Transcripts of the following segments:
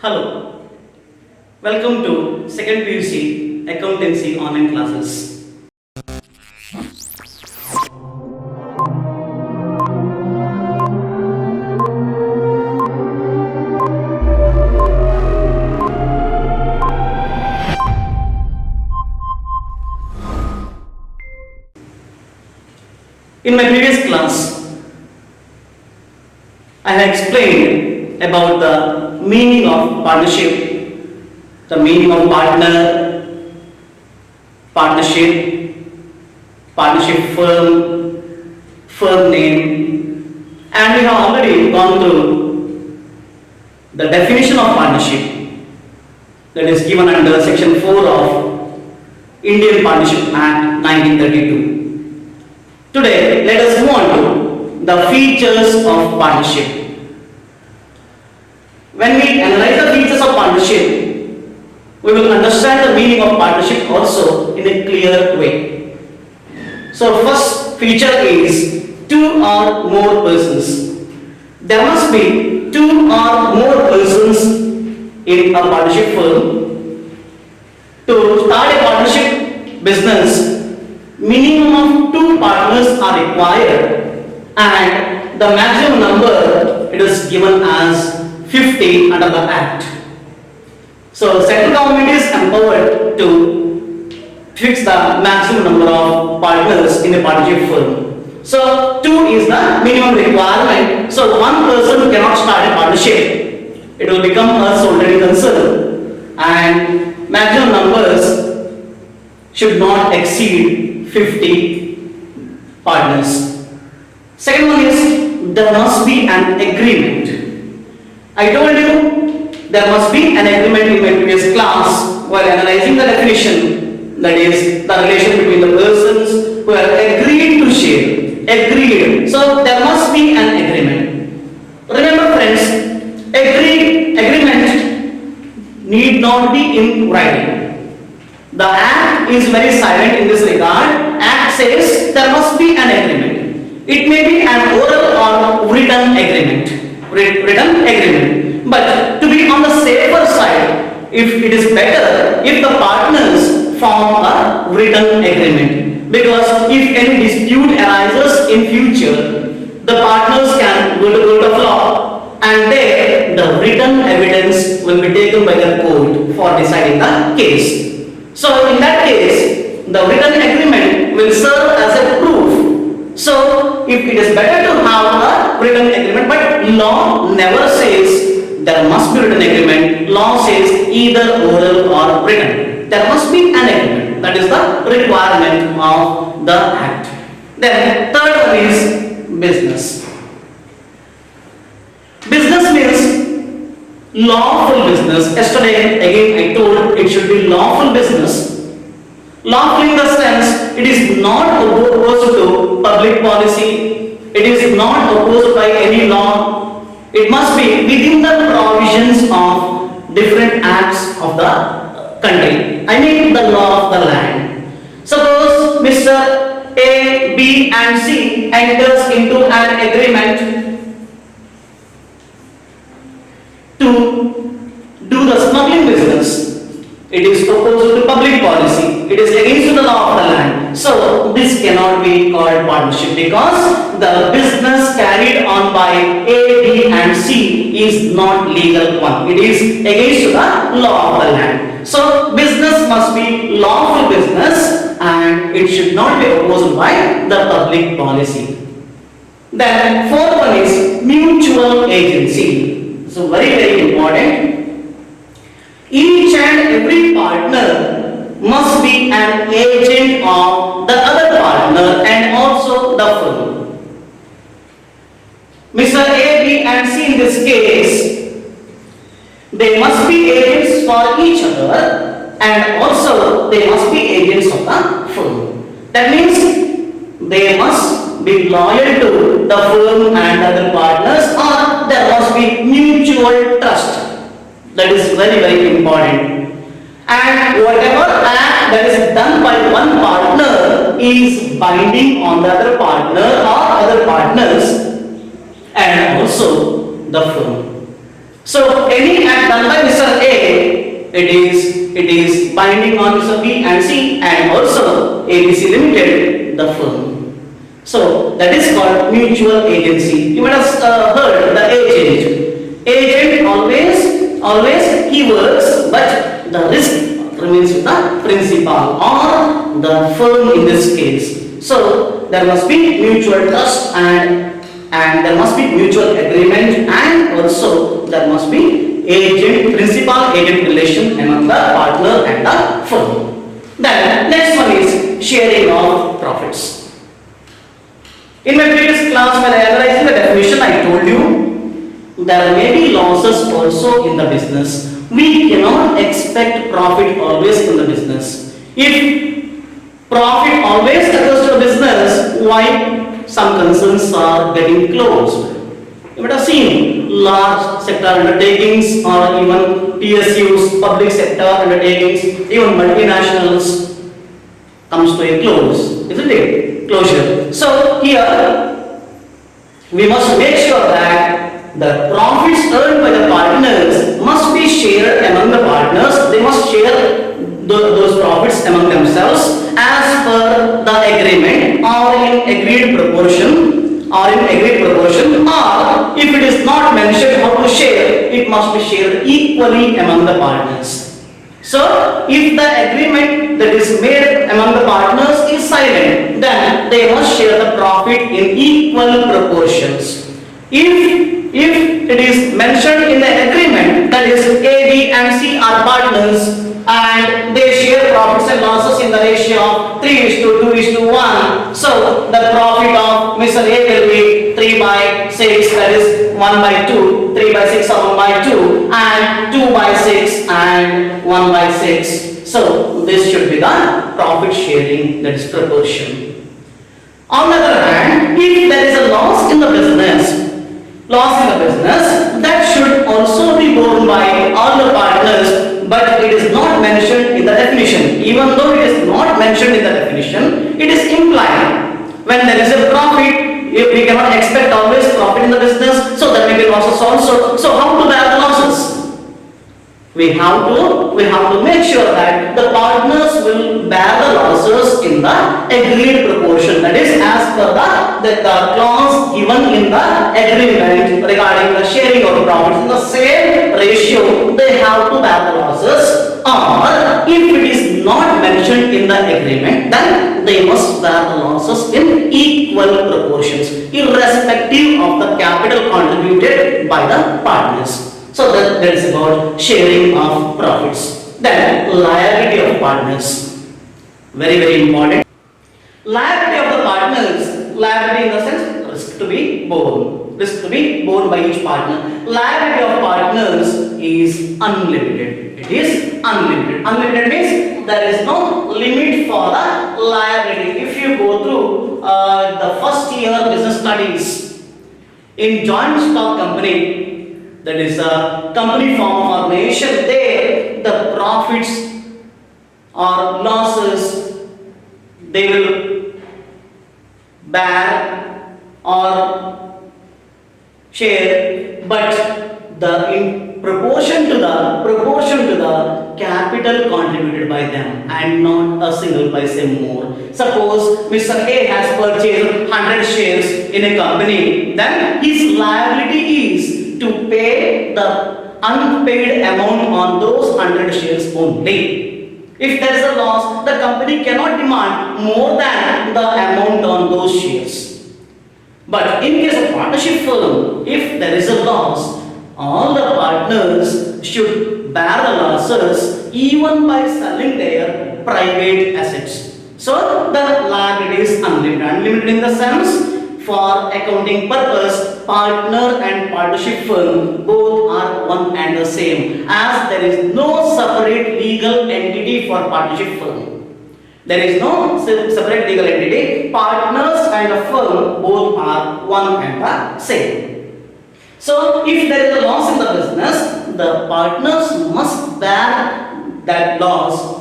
Hello, welcome to second PUC Accountancy online classes. In my previous class, I have explained about the meaning of partnership, the meaning of partner, partnership, partnership firm, firm name, and we have already gone through the definition of partnership that is given under section 4 of Indian Partnership Act 1932. Today, let us move on to the features of partnership. When we analyze the features of partnership, we will understand the meaning of partnership also in a clear way. So, first feature is two or more persons. There must be two or more persons in a partnership firm. To start a partnership business, minimum of two partners are required, and the maximum number it is given as 50 under the Act. So, central government is empowered to fix the maximum number of partners in a partnership firm. So, 2 is the minimum requirement. So, one person cannot start a partnership. It will become a sole concern, and maximum numbers should not exceed 50 partners. Second one is there must be an agreement. I told you there must be an agreement in my previous class while analyzing the definition, that is the relation between the persons who have agreed to share. Agreed. So there must be an agreement. Remember friends, agreement need not be in writing. The Act is very silent in this regard. Act says there must be an agreement. It may be an oral or written agreement. But to be on the safer side, if it is better if the partners form a written agreement, because if any dispute arises in future, the partners can go to court of law, and there the written evidence will be taken by the court for deciding the case. So in that case, the written agreement will serve as a proof. So if it is better to have a written agreement, but law never says there must be written agreement. Law says either oral or written. There must be an agreement. That is the requirement of the Act. Then third one is business. Business means lawful business. Yesterday again I told it should be lawful business. Lawful in the sense it is not opposed to public policy. It is not opposed by any law. It must be within the provisions of different acts of the country. I mean the law of the land. Suppose Mr. A, B and C enters into an agreement to do the smuggling business. It is opposed to public policy. It is against the law of the land. So this cannot be called partnership, because the business carried on by A, B and C is not legal one. It is against the law of the land. So business must be lawful business, and it should not be opposed by the public policy. Then fourth one is mutual agency. So very important. Each and every partner must be an agent of the other partner and also the firm. Mr. A, B and C in this case, they must be agents for each other, and also they must be agents of the firm. That means they must be loyal to the firm and other partners, or there must be mutual trust. That is very, very important. And whatever act that is done by one partner is binding on the other partner or other partners and also the firm. So any act done by Mr. A, it is binding on Mr. B and C and also ABC Limited, the firm. So that is called mutual agency. You might have heard the agent. Agent always he works, but the risk remains with the principal or the firm in this case. So there must be mutual trust and there must be mutual agreement, and also there must be principal agent relation among the partner and the firm. Then next one is sharing of profits. In my previous class, when I analyzed the definition, I told you there may be losses also in the business. We cannot expect profit always in the business. If profit always occurs to the business, why some concerns are getting closed? You might have seen large sector undertakings or even PSUs, public sector undertakings, even multinationals comes to a close, isn't it? Closure. So here we must make sure that the profits earned by the partners must be shared among the partners. They must share those profits among themselves as per the agreement or in agreed proportion, or if it is not mentioned how to share, it must be shared equally among the partners. So if the agreement that is made among the partners is silent, then they must share the profit in equal proportions. If it is mentioned in the agreement that is A, B and C are partners and they share profits and losses in the ratio of 3:2:1, so the profit of Mr. A will be 3/6, that is 1/2, 3/6 or 1/2, and 2/6 and 1/6. So this should be the profit sharing, that is proportion. On the other hand, if there is a loss in the business, that should also be borne by all the partners, but it is not mentioned in the definition. Even though it is not mentioned in the definition, it is implied. When there is a profit, if we cannot expect always profit in the business, so there may be losses also. So how to bear the losses? We have to make sure that the partners will bear the losses in the agreed proportion. That is, as per the clause given in the agreement regarding the sharing of profits, in the same ratio they have to bear the losses. Or if it is not mentioned in the agreement, then they must bear the losses in equal proportions, irrespective of the capital contributed by the partners. So that is about sharing of profits. Then liability of partners, very very important. Liability of the partners, liability in the sense risk to be borne by each partner. Liability of partners is unlimited. It is unlimited. Unlimited means there is no limit for the liability. If you go through the first year business studies in joint stock company, that is a company form formation, there the profits or losses they will bear or share, but in proportion to the capital contributed by them and not a single paisa more. Suppose Mr. A has purchased 100 shares in a company, then his liability is to pay the unpaid amount on those 100 shares only. If there is a loss, the company cannot demand more than the amount on those shares. But in case of partnership firm, if there is a loss, all the partners should bear the losses even by selling their private assets. So the liability is unlimited. Unlimited in the sense, for accounting purpose, partner and partnership firm both are one and the same, as there is no separate legal entity for partnership firm. There is no separate legal entity. Partners and a firm both are one and the same. So if there is a loss in the business, the partners must bear that loss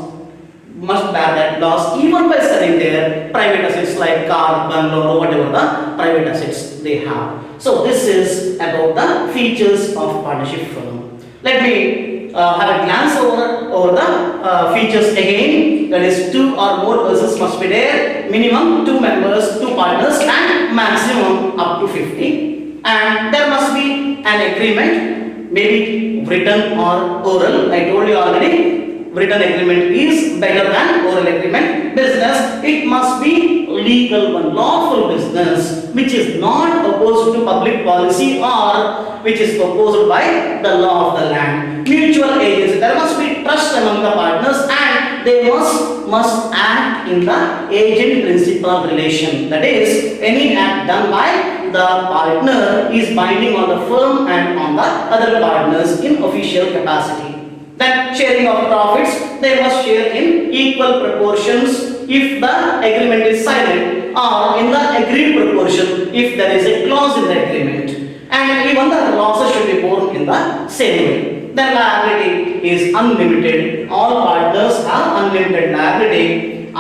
must bear that loss even by selling their private assets like car, bungalow, or whatever the private assets they have. So this is about the features of partnership firm. Let me have a glance over the features again. That is, 2 or more persons must be there, minimum 2 members, 2 partners, and maximum up to 50. And there must be an agreement, maybe written or oral. I told you already, written agreement is better than oral agreement. Business, it must be legal one, lawful business, which is not opposed to public policy or which is opposed by the law of the land. Mutual agency, there must be trust among the partners, and they must act in the agent principal relation. That is, any act done by the partner is binding on the firm and on the other partners in official capacity. Then sharing of profits, they must share in equal proportions if the agreement is silent, or in the agreed proportion if there is a clause in the agreement. And even the losses should be borne in the same way. Then liability is unlimited. All partners have unlimited liability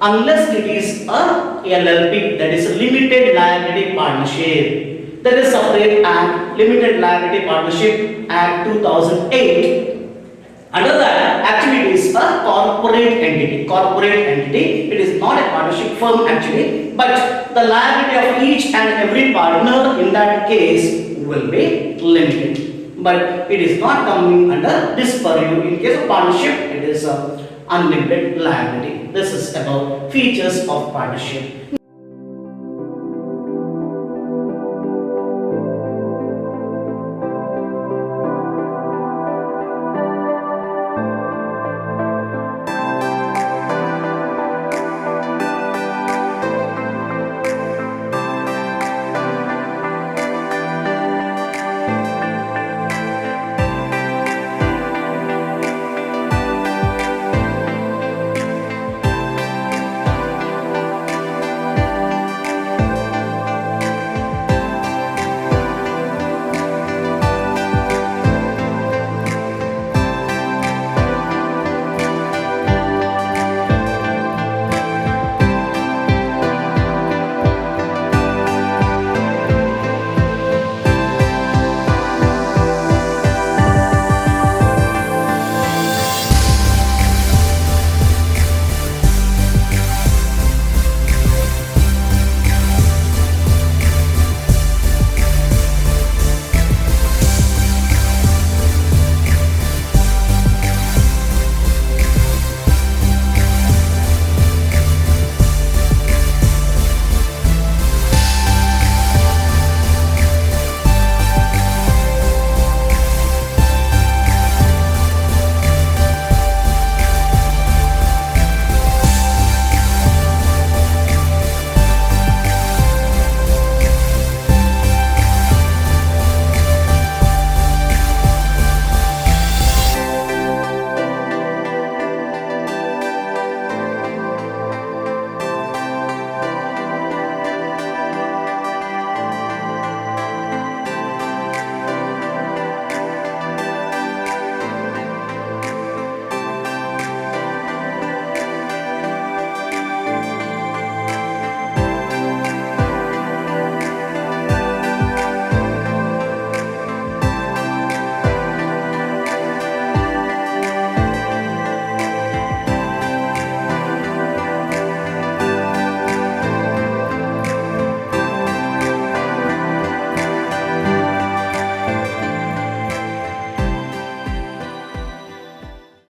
unless it is a LLP, that is a limited liability partnership. There is separate act, Limited Liability Partnership Act 2008. Under that, actually it is a corporate entity. It is not a partnership firm actually, but the liability of each and every partner in that case will be limited. But it is not coming under this purview. In case of partnership, it is unlimited liability. This is about features of partnership.